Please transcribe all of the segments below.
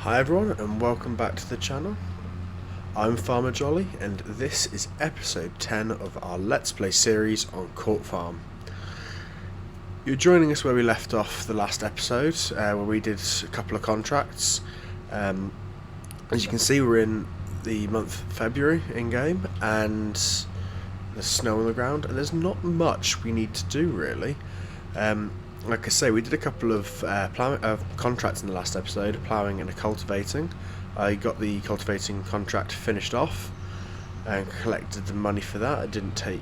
Hi everyone and welcome back to the channel. I'm Farmer Jolly and this is episode 10 of our Let's Play series on Court Farm. You're joining us where we left off the last episode, where we did a couple of contracts. As you can see, we're in the month of February in-game and there's snow on the ground and there's not much we need to do really. Like I say, we did a couple of contracts in the last episode, ploughing and cultivating. I got the cultivating contract finished off and collected the money for that. It didn't take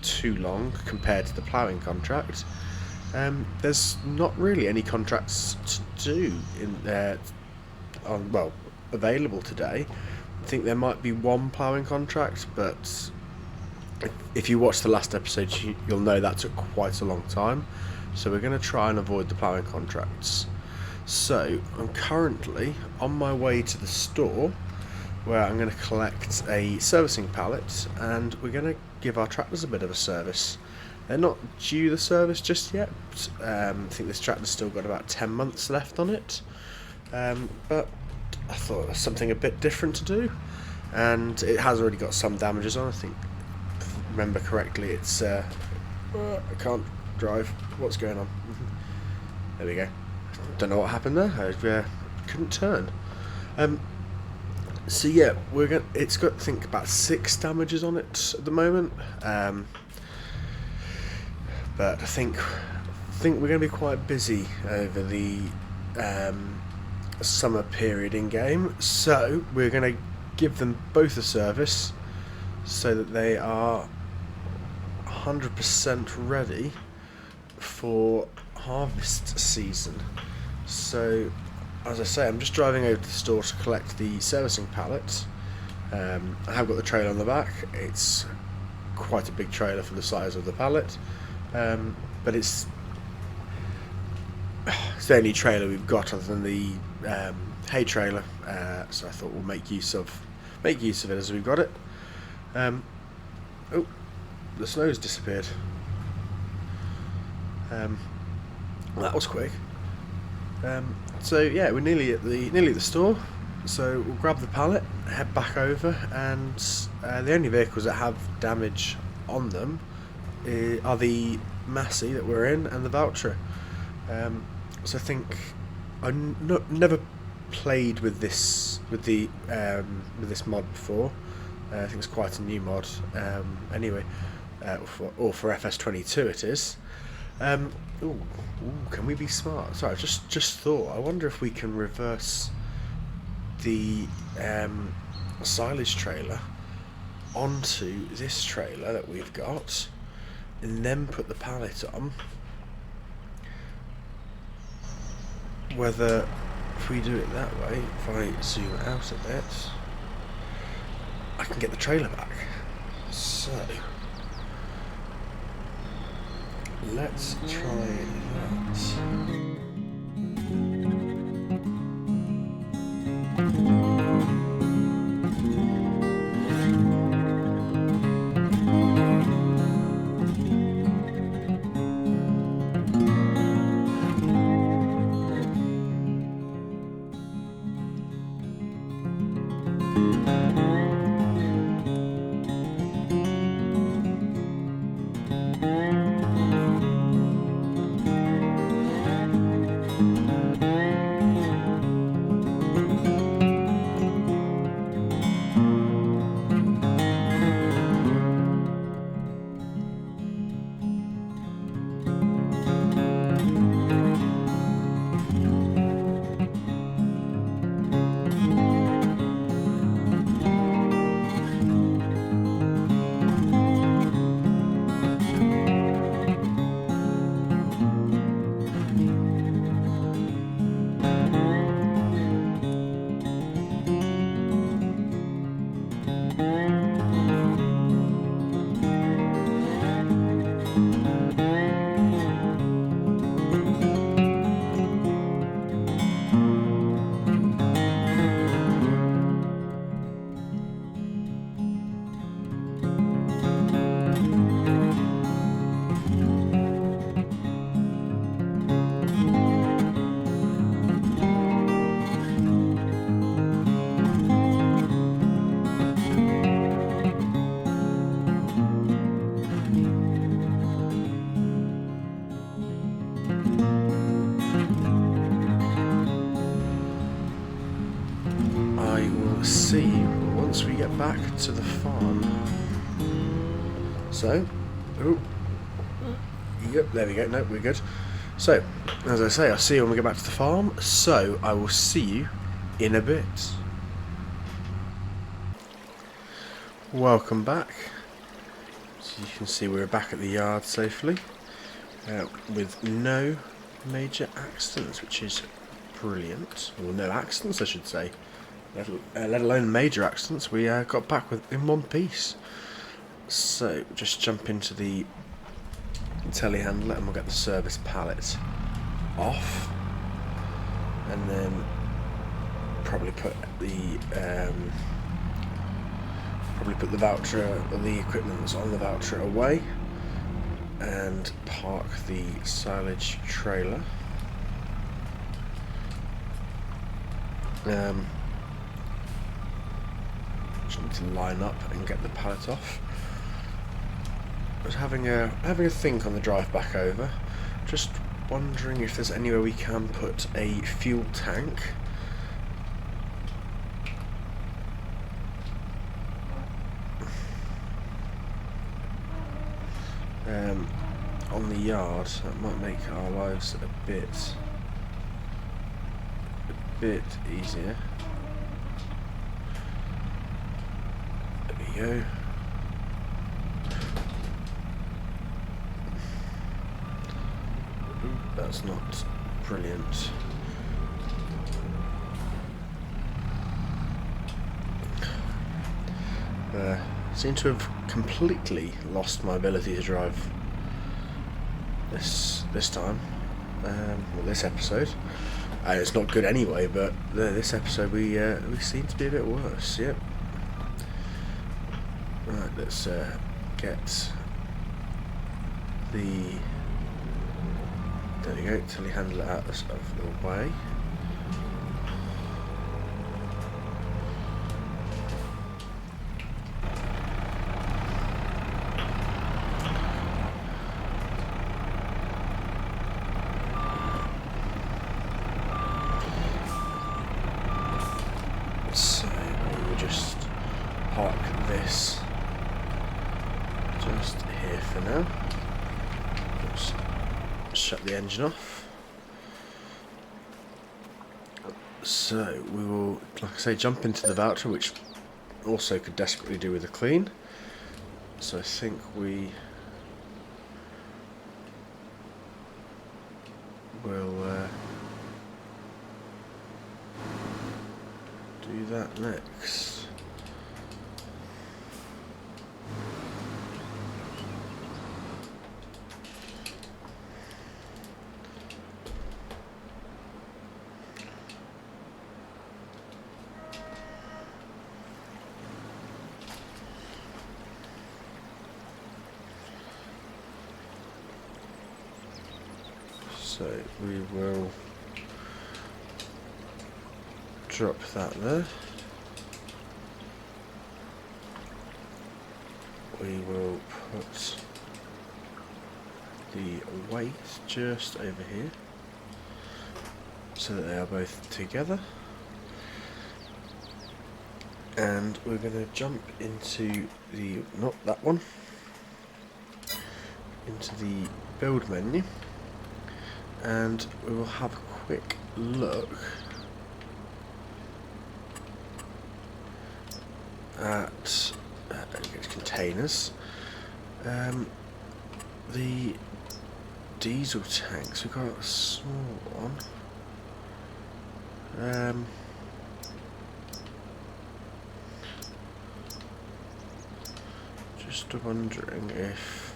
too long compared to the ploughing contract. There's not really any contracts to do available today. I think there might be one ploughing contract, but if you watch the last episode, you'll know that took quite a long time. So we're going to try and avoid the ploughing contracts. So I'm currently on my way to the store where I'm going to collect a servicing pallet and we're going to give our tractors a bit of a service. They're not due the service just yet. I think this tractor's still got about 10 months left on it. But I thought it was something a bit different to do. And it has already got some damages on, I think. Remember correctly, it's I can't drive. What's going on? There we go. Don't know what happened there. I couldn't turn. So yeah, it's got, I think, about 6 damages on it at the moment. But I think we're going to be quite busy over the summer period in game. So we're going to give them both a service so that they are 100% ready for harvest season. So as I say, I'm just driving over to the store to collect the servicing pallet. I have got the trailer on the back. It's quite a big trailer for the size of the pallet, but it's the only trailer we've got other than the hay trailer, so I thought we'll make use of it as we've got it. Oh, the snow's disappeared. That was quick. So yeah, we're nearly at the store. So we'll grab the pallet, head back over, and the only vehicles that have damage on them are the Massey that we're in and the voucher. So I think never played with this mod before. I think it's quite a new mod. Anyway, or for FS22 it is. Ooh, can we be smart? Sorry, I just thought. I wonder if we can reverse the silage trailer onto this trailer that we've got, and then put the pallet on. Whether if we do it that way, if I zoom out a bit, I can get the trailer back. So let's try that. see you once we get back to the farm. So, yep, there we go. Nope, we're good. So, as I say, I'll see you when we get back to the farm. So, I will see you in a bit. Welcome back. So you can see we're back at the yard safely, with no major accidents, which is brilliant. Well, no accidents, I should say. Let alone major accidents. We got back in one piece. So just jump into the telehandler and we'll get the service pallet off, and then probably put the voucher or the equipment that's on the voucher away, and park the silage trailer. Just need to line up and get the pallet off. I was having a think on the drive back over, just wondering if there's anywhere we can put a fuel tank. On the yard. That might make our lives a bit easier. There we go. Ooh, that's not brilliant. Seem to have completely lost my ability to drive this time. Well, this episode. It's not good anyway, but this episode we seem to be a bit worse. Yep. Right, let's get the. There we go. Telehandler out of the way. So we'll just park this just here for now. Just shut the engine off. So we will, like I say, jump into the voucher, which also could desperately do with a clean. So I think we will do that next. So we will drop that there. We will put the weight just over here so that they are both together, and we're going to jump into the, not that one, into the build menu, and we will have a quick look at containers. The diesel tanks, we've got a small one. Just wondering if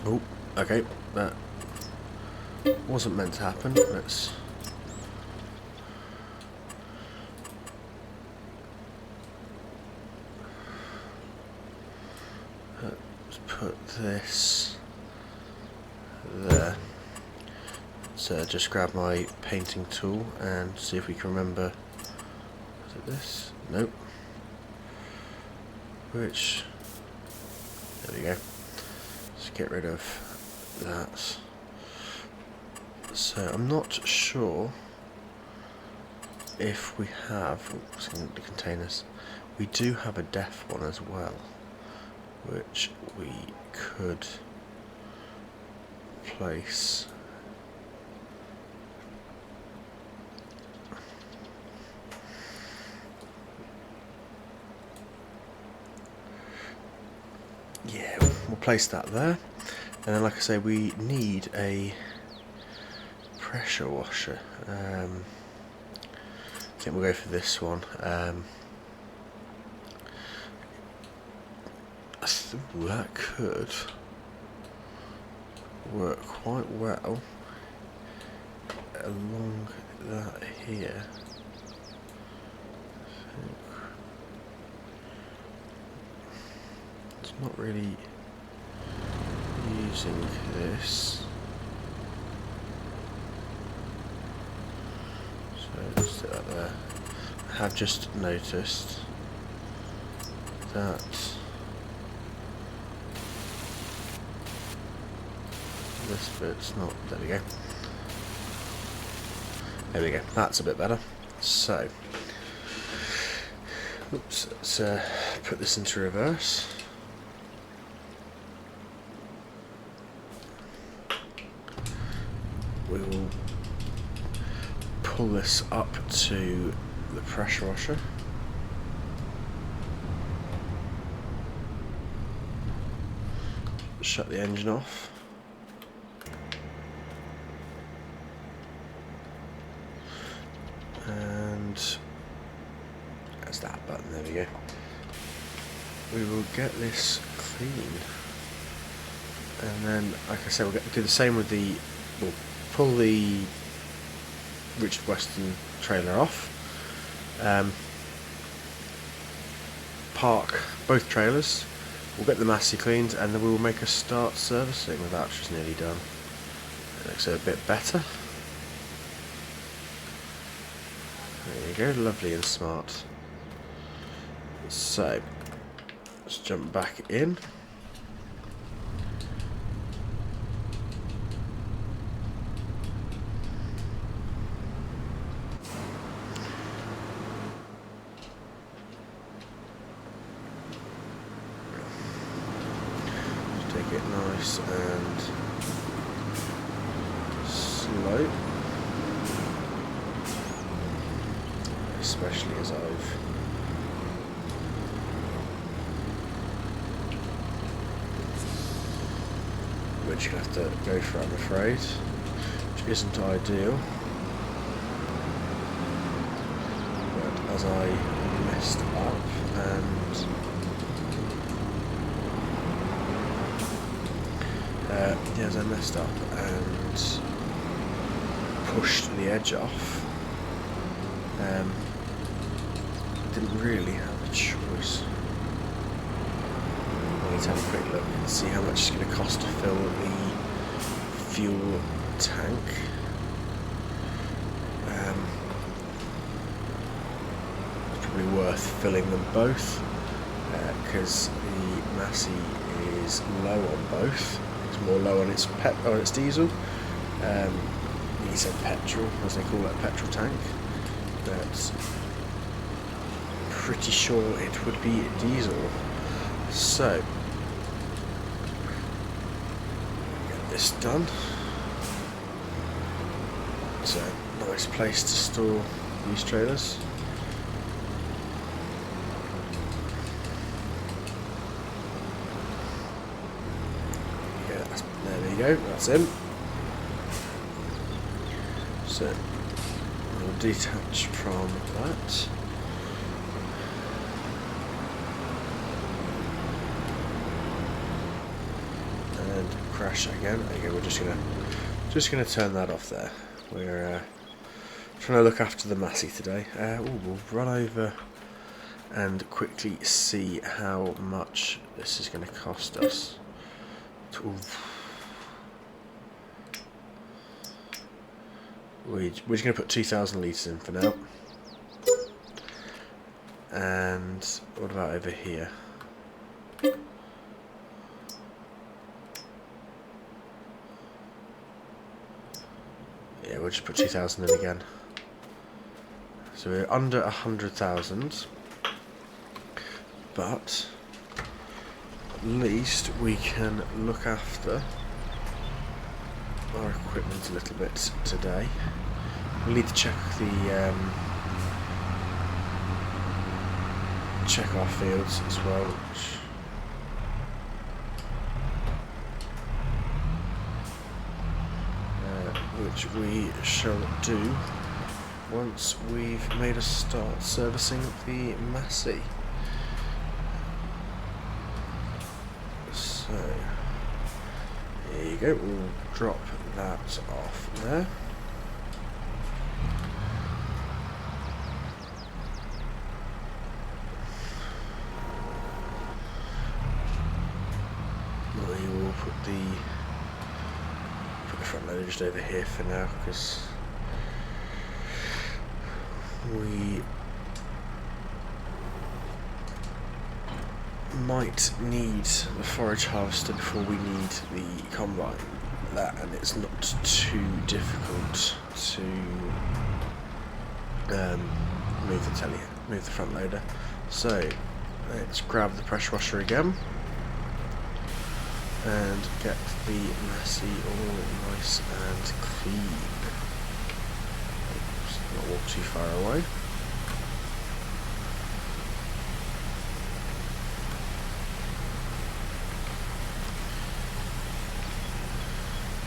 oh, okay, that wasn't meant to happen. Let's put this there. So just grab my painting tool and see if we can remember. Is it this? Nope. Which? There we go. Let's get rid of that. So I'm not sure if we have the containers. We do have a deaf one as well, which we could place. Yeah, we'll place that there. And then, like I say, we need a pressure washer. I think we'll go for this one. I think that could work quite well along that here. It's not really using this, so let's do that there. I have just noticed that this bit's not. There we go. There we go. That's a bit better. So, oops. Let's put this into reverse. We will pull this up to the pressure washer. Shut the engine off. And that's that button, there we go. We will get this clean. And then, like I said, we'll do the same with the, we'll pull the Richard Weston trailer off, park both trailers, we'll get the Massey cleaned, and then we will make a start servicing. The voucher's nearly done. It looks a bit better. There you go, lovely and smart. So, let's jump back in. Take it nice and slow, especially as which you have to go for, I'm afraid, which isn't ideal. But as I messed up and as I messed up and pushed the edge off, didn't really have a choice. I need to have a quick look and see how much it's going to cost to fill the fuel tank. It's probably worth filling them both, because the Massey is low on both. It's more low on its diesel. He said petrol, as they call it, petrol tank. But pretty sure it would be diesel. So, get this done. It's a nice place to store these trailers. Yeah, there we go, that's in. So, we'll detach from that. And crash again. Okay, we're just gonna turn that off there. We're trying to look after the Massey today. We'll run over and quickly see how much this is going to cost us. We're just going to put 2,000 litres in for now. And what about over here? we'll just put 2,000 in again. So we're under 100,000, but at least we can look after our equipment a little bit today. We'll need to check our fields as well, which we shall do once we've made a start servicing the Massey. So there you go, we'll drop that off there. We will put the front loader just over here for now, because we might need the forage harvester before we need the combine. That, and it's not too difficult to move the front loader. So let's grab the pressure washer again and get the Massey all nice and clean. Oops, not walk too far away.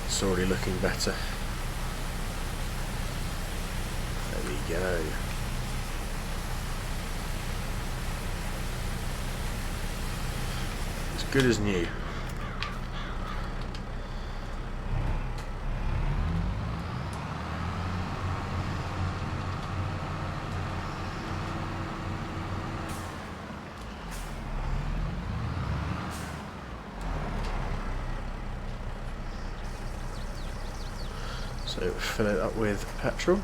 It's already looking better. There we go. As good as new. So fill it up with petrol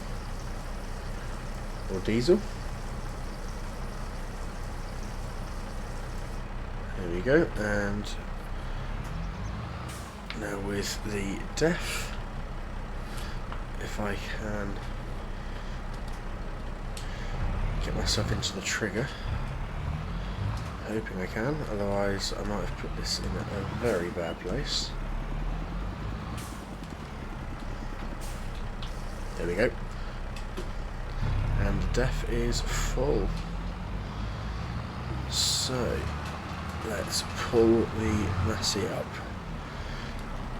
or diesel. There we go, and now with the DEF, if I can get myself into the trigger, hoping I can, otherwise I might have put this in a very bad place. There we go. And the DEF is full. So let's pull the Massey up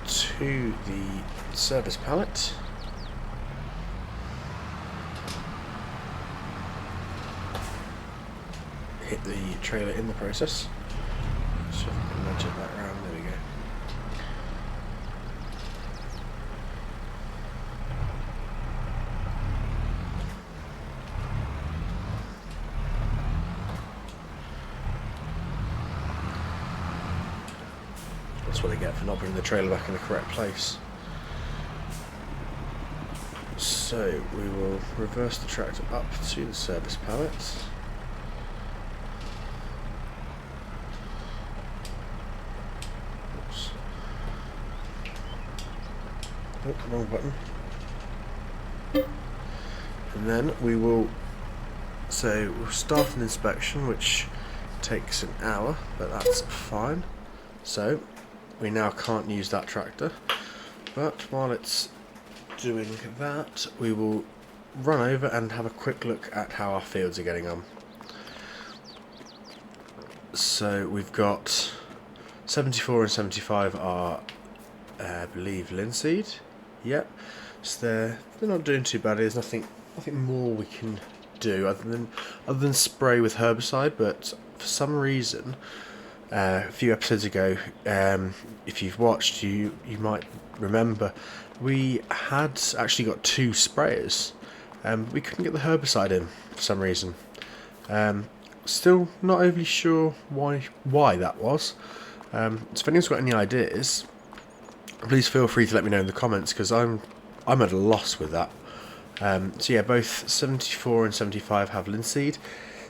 to the service pallet. Hit the trailer in the process. So if I can nudge it back around, there we go. That's what I get for not putting the trailer back in the correct place. So we will reverse the tractor up to the service pallet. Oops. Oh, wrong button. And then we will, so we'll start an inspection, which takes an hour, but that's fine. So we now can't use that tractor, but while it's doing that, we will run over and have a quick look at how our fields are getting on. So we've got 74 and 75 are, I believe, linseed. Yep. So they're not doing too bad. There's nothing more we can do other than spray with herbicide. But for some reason, a few episodes ago, if you've watched, you might remember we had actually got 2 sprayers. We couldn't get the herbicide in for some reason. Still not overly sure why that was. So if anyone's got any ideas, please feel free to let me know in the comments, because I'm at a loss with that. So yeah, both 74 and 75 have linseed.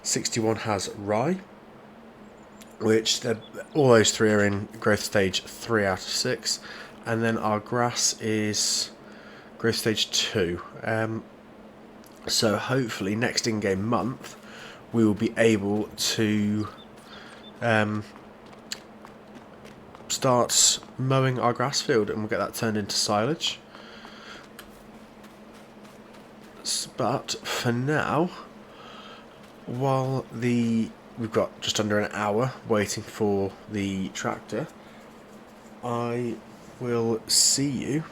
61 has rye, which all those 3 are in growth stage 3 out of 6. And then our grass growth stage 2. So hopefully next in-game month we will be able to start mowing our grass field, and we'll get that turned into silage. But for now, while we've got just under an hour waiting for the tractor, I will see you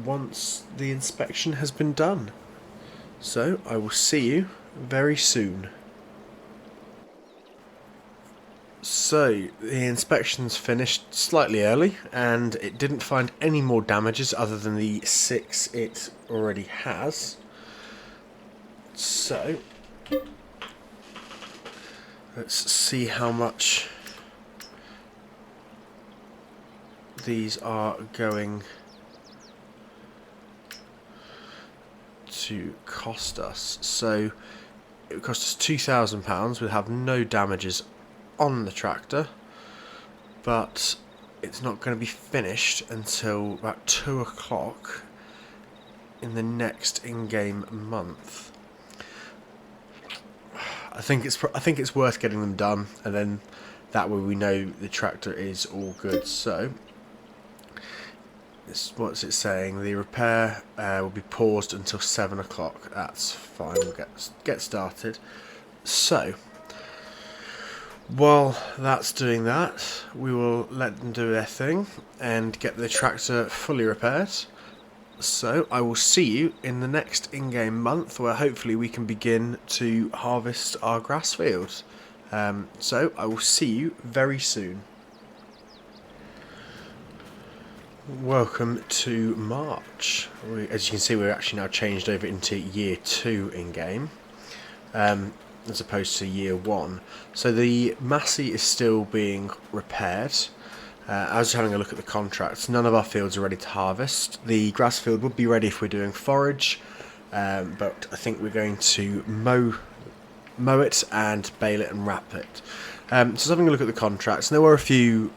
once the inspection has been done. So I will see you very soon. So the inspection's finished slightly early, and it didn't find any more damages other than the 6 it already has. So let's see how much these are going to cost us. So it would cost us £2,000. We'll have no damages on the tractor, but it's not going to be finished until about 2 o'clock in the next in-game month. I think it's worth getting them done, and then that way we know the tractor is all good. So what's it saying? The repair will be paused until 7 o'clock. That's fine. We'll get started. So while that's doing that, we will let them do their thing and get the tractor fully repaired. So I will see you in the next in-game month, where hopefully we can begin to harvest our grass field. So I will see you very soon. Welcome to March. As you can see, we're actually now changed over into year 2 in-game, as opposed to year 1. So the Massey is still being repaired. I was having a look at the contracts. None of our fields are ready to harvest. The grass field would be ready if we're doing forage, but I think we're going to mow it and bale it and wrap it. So I was having a look at the contracts, and there were a few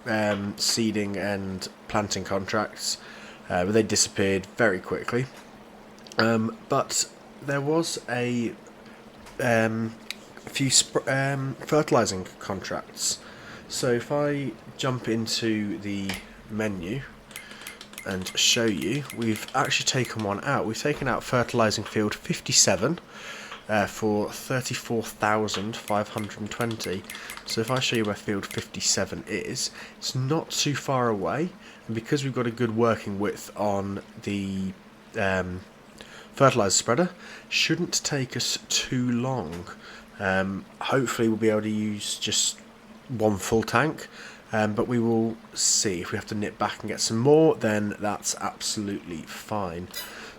seeding and planting contracts, but they disappeared very quickly. But there was a few fertilizing contracts. So if I jump into the menu and show you, we've actually taken one out. We've taken out fertilizing field 57 for 34,520. So if I show you where field 57 is, it's not too far away, and because we've got a good working width on the fertilizer spreader, shouldn't take us too long. Hopefully we'll be able to use just one full tank, but we will see. If we have to nip back and get some more, then that's absolutely fine.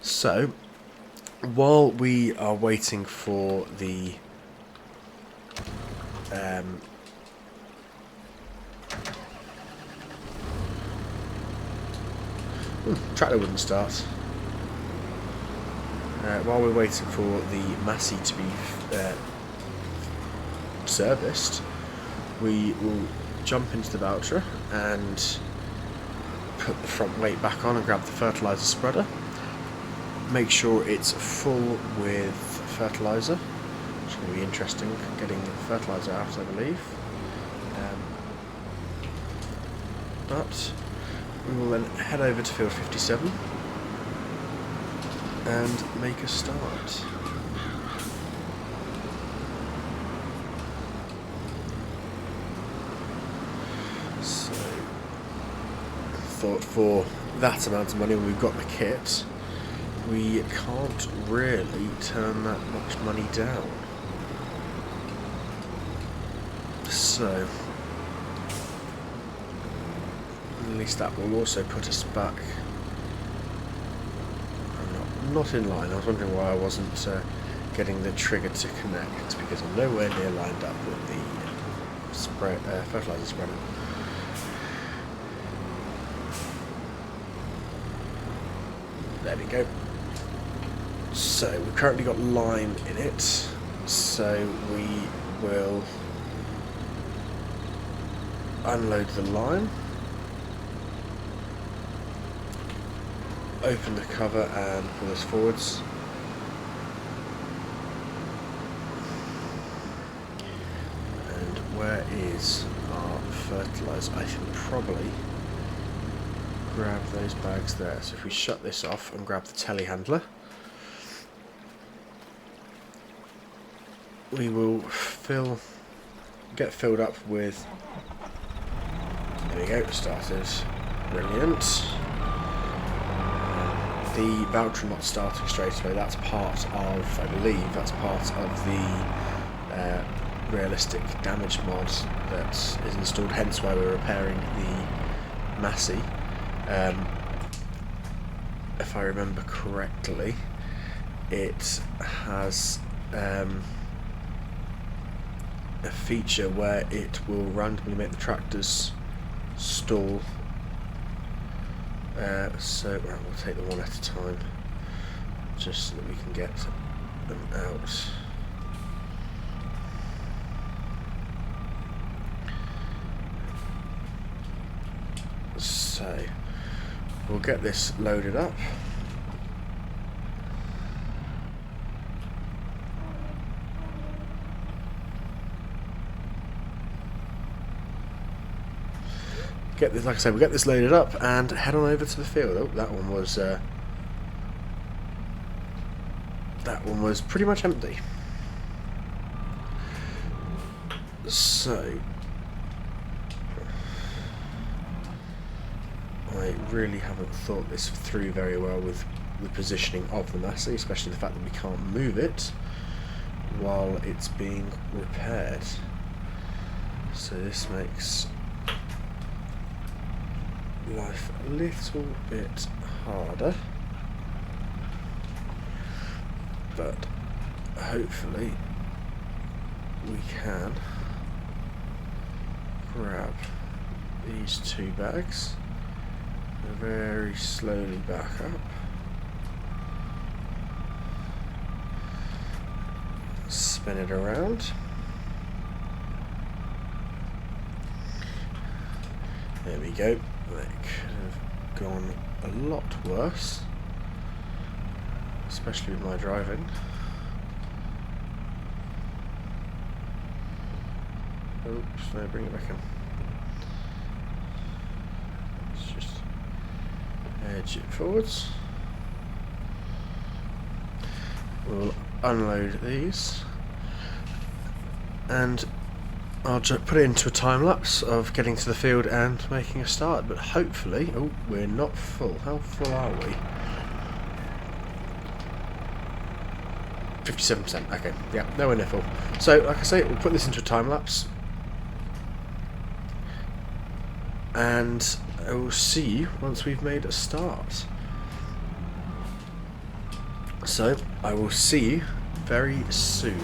So while we are waiting for the tractor wouldn't start. While we're waiting for the Massey to be serviced, we will jump into the voucher and put the front weight back on and grab the fertilizer spreader. Make sure it's full with fertilizer. It's going to be interesting getting the fertilizer out, I believe. But we will then head over to field 57 and make a start. So, thought for that amount of money, when we've got the kit, we can't really turn that much money down. So at least that will also put us back. Not in line. I was wondering why I wasn't getting the trigger to connect, because I'm nowhere near lined up with the fertilizer spreader. There we go. So we've currently got lime in it, so we will unload the lime. open the cover and pull this forwards. And where is our fertilizer? I can probably grab those bags there. So if we shut this off and grab the telehandler, we will get filled up with, there we go, started. Brilliant. The voucher not starting straight away, that's part of, I believe, that's part of the realistic damage mod that is installed, hence why we're repairing the Massey. If I remember correctly, it has a feature where it will randomly make the tractors stall. So we'll take them one at a time, just so that we can get them out. So we'll get this loaded up. Get this, like I said, we'll get this loaded up and head on over to the field. Oh, that one was pretty much empty. So I really haven't thought this through very well with the positioning of the Massey, especially the fact that we can't move it while it's being repaired. So this makes life a little bit harder, but hopefully we can grab these two bags and very slowly back up, spin it around. There we go. That could have gone a lot worse, especially with my driving. Oops, no, bring it back in. Let's just edge it forwards. We'll unload these and I'll just put it into a time lapse of getting to the field and making a start, but hopefully, oh, we're not full. How full are we? 57%, okay, yeah, nowhere near full. So, like I say, we'll put this into a time lapse and I will see you once we've made a start. So, I will see you very soon.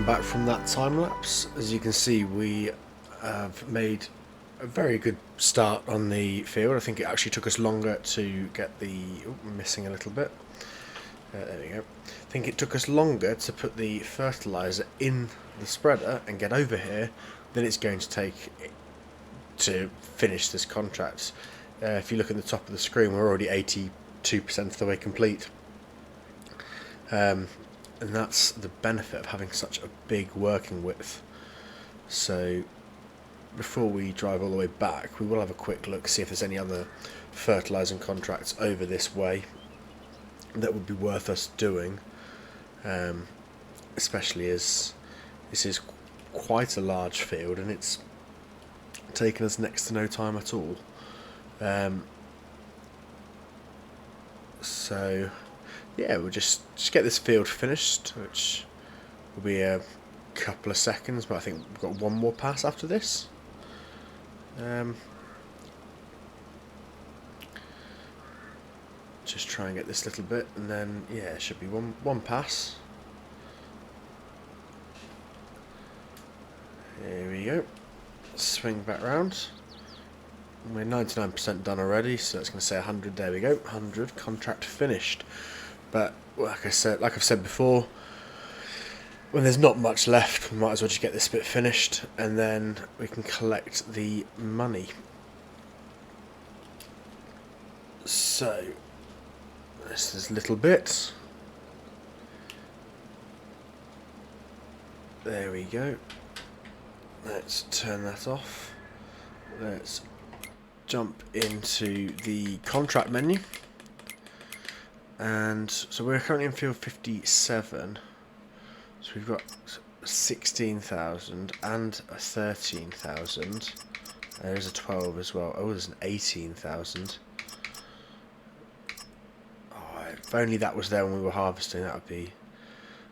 back from that time lapse. As you can see, we have made a very good start on the field. I think it actually took us longer to get the... Oh, I'm missing a little bit. There we go. I think it took us longer to put the fertilizer in the spreader and get over here than it's going to take to finish this contract. If you look at the top of the screen, we're already 82% of the way complete. And that's the benefit of having such a big working width. So before we drive all the way back, we will have a quick look, see if there's any other fertilising contracts over this way that would be worth us doing, especially as this is quite a large field and it's taken us next to no time at all. So yeah, we'll just get this field finished, which will be a couple of seconds, but I think we've got one more pass after this. Just try and get this little bit, and then yeah, it should be one pass. There we go. Swing back round. We're 99% done already, so it's going to say 100. There we go, 100. Contract finished. But like I've said before, when there's not much left, we might as well just get this bit finished, and then we can collect the money. So this is a little bit. There we go. Let's turn that off. Let's jump into the contract menu. And so we're currently in field 57. So we've got 16,000 and a 13,000. There's a 12 as well. Oh, there's an 18,000. Oh, if only that was there when we were harvesting, that would be...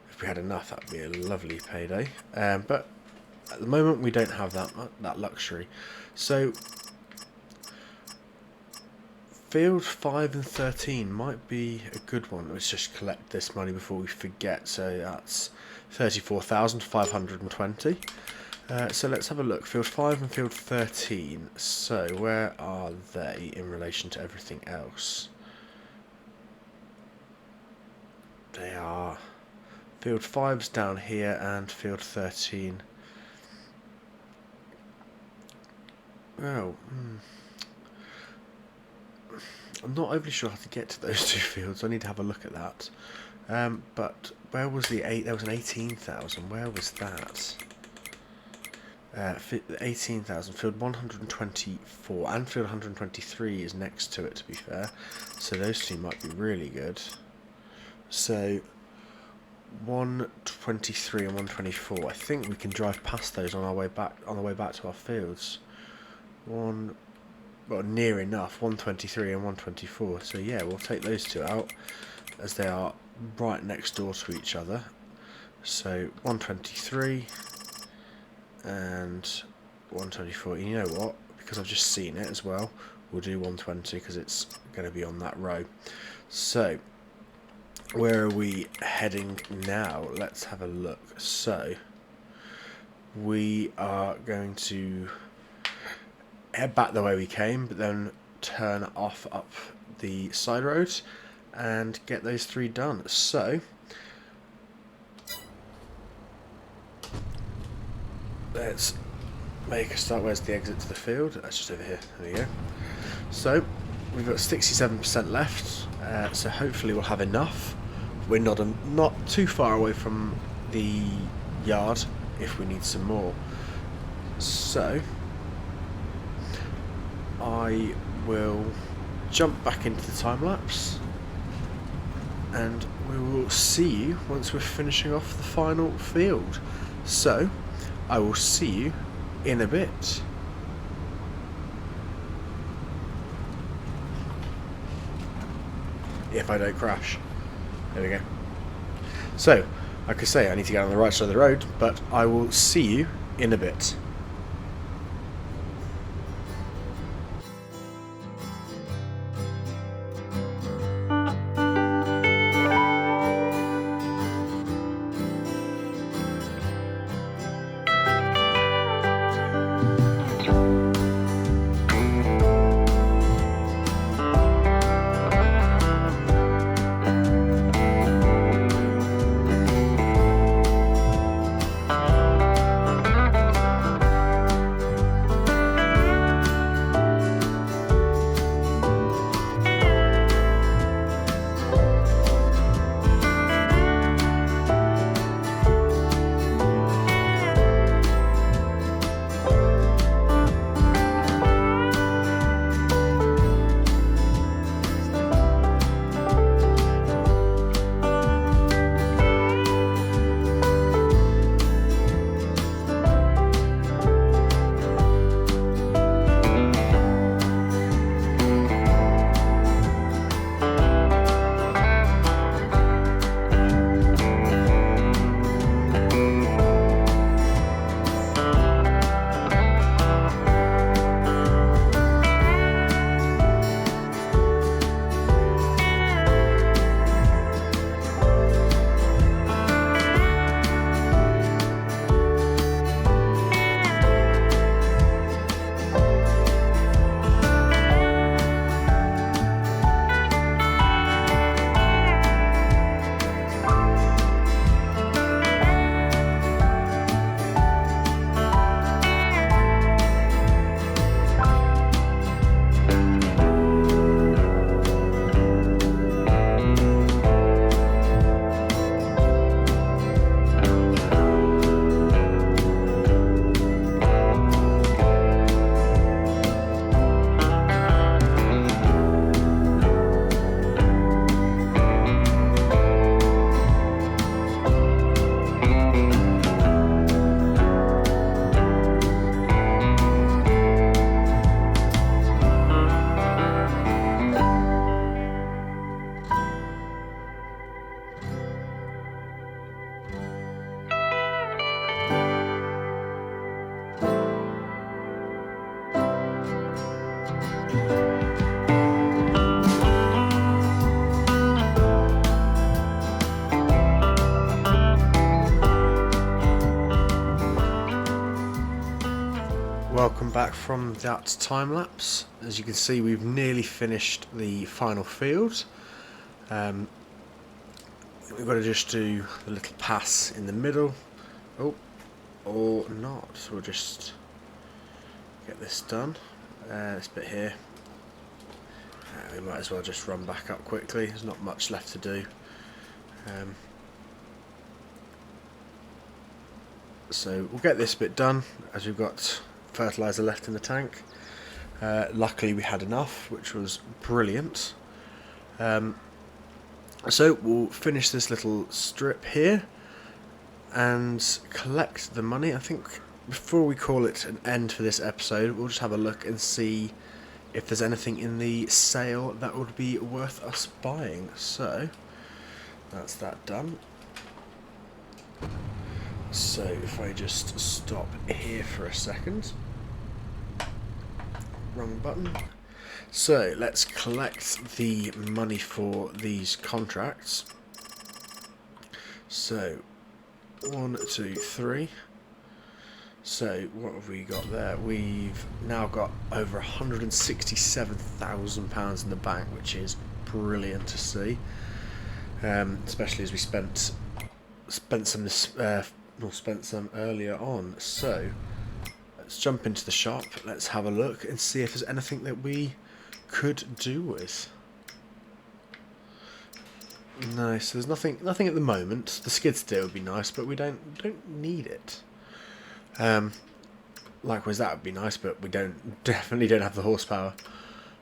If we had enough, that would be a lovely payday. But at the moment, we don't have that luxury. So field 5 and 13 might be a good one. Let's just collect this money before we forget. So that's 34,520. So let's have a look. Field 5 and field 13. So where are they in relation to everything else? They are... Field 5's down here and field 13... Well, I'm not overly sure how to get to those two fields. I need to have a look at that. But where was the 8? There was an 18,000. Where was that? 18,000. Field 124 and field 123 is next to it, to be fair. So those two might be really good. So 123 and 124. I think we can drive past those on our way back. On the way back to our fields. Well, near enough, 123 and 124. So yeah, we'll take those two out as they are right next door to each other. So 123 and 124. You know what? Because I've just seen it as well, we'll do 120 because it's going to be on that row. So where are we heading now? Let's have a look. So we are going to head back the way we came, but then turn off up the side roads and get those three done. So let's make a start. Where's the exit to the field? That's just over here. There we go. So we've got 67% left, so hopefully we'll have enough. We're not too far away from the yard if we need some more. So I will jump back into the time lapse and we will see you once we're finishing off the final field. So I will see you in a bit. If I don't crash. There we go. So, like I say, I need to get on the right side of the road, but I will see you in a bit. back from that time lapse. As you can see, we've nearly finished the final field. We've got to just do the little pass in the middle. Oh, or not. We'll just get this done. This bit here. We might as well just run back up quickly. There's not much left to do. So we'll get this bit done as we've got fertilizer left in the tank. Luckily we had enough, which was brilliant. So we'll finish this little strip here and collect the money. I think before we call it an end for this episode, we'll just have a look and see if there's anything in the sale that would be worth us buying. So that's that done. So if I just stop here for a second. Wrong button. So let's collect the money for these contracts. So 1, 2, 3. So what have we got there? We've now got over £167,000 in the bank, which is brilliant to see. Especially as we spent some earlier on. So let's jump into the shop. Let's have a look and see if there's anything that we could do with. No, so there's nothing at the moment. The skid steer would be nice, but we don't need it. Likewise, that would be nice, but we definitely don't have the horsepower.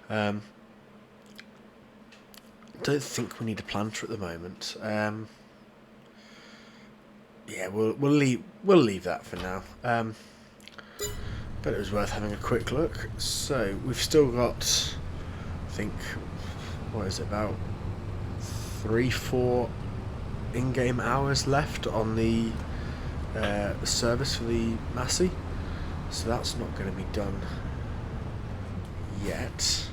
Don't think we need a planter at the moment. Yeah, we'll leave that for now. But it was worth having a quick look. So we've still got, I think, what is it, about 3-4 in-game hours left on the service for the Massey. So that's not going to be done yet.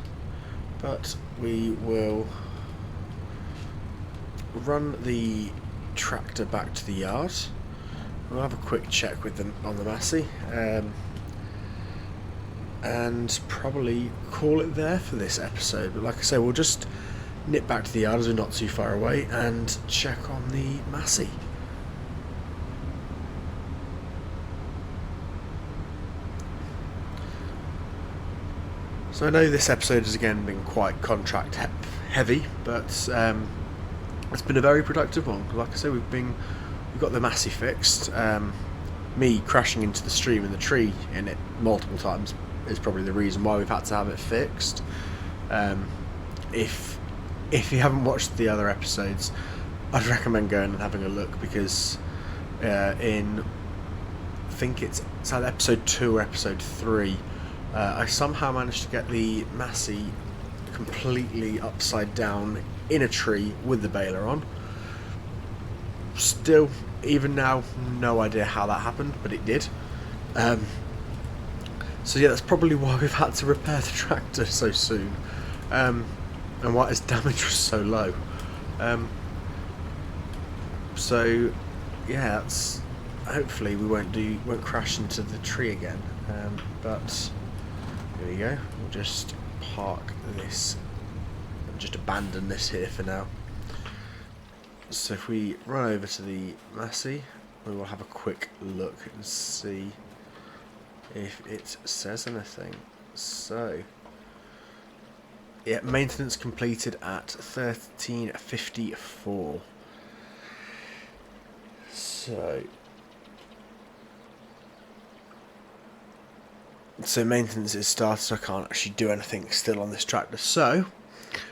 But we will run the tractor back to the yard. We'll have a quick check with them on the Massey, and probably call it there for this episode. But like I say, we'll just nip back to the yard as we're not too far away and check on the Massey. So I know this episode has again been quite contract heavy, but it's been a very productive one. Like I say, we've got the Massey fixed. Me crashing into the stream and the tree in it multiple times is probably the reason why we've had to have it fixed. If you haven't watched the other episodes, I'd recommend going and having a look, because I think it's either episode 2 or episode 3, I somehow managed to get the Massey completely upside down in a tree with the baler on. Still, even now, no idea how that happened, but it did. So yeah, that's probably why we've had to repair the tractor so soon, and why its damage was so low. So yeah, that's, hopefully we won't crash into the tree again. But here we go. We'll just park this, just abandon this here for now. So if we run over to the Massey, we will have a quick look and see if it says anything. So yeah, maintenance completed at 13:54. So maintenance is started, so I can't actually do anything still on this tractor. So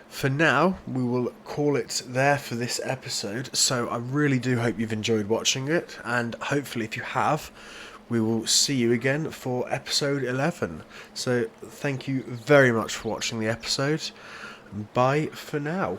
for now, we will call it there for this episode. So I really do hope you've enjoyed watching it, and hopefully if you have, we will see you again for episode 11. So thank you very much for watching the episode. Bye for now.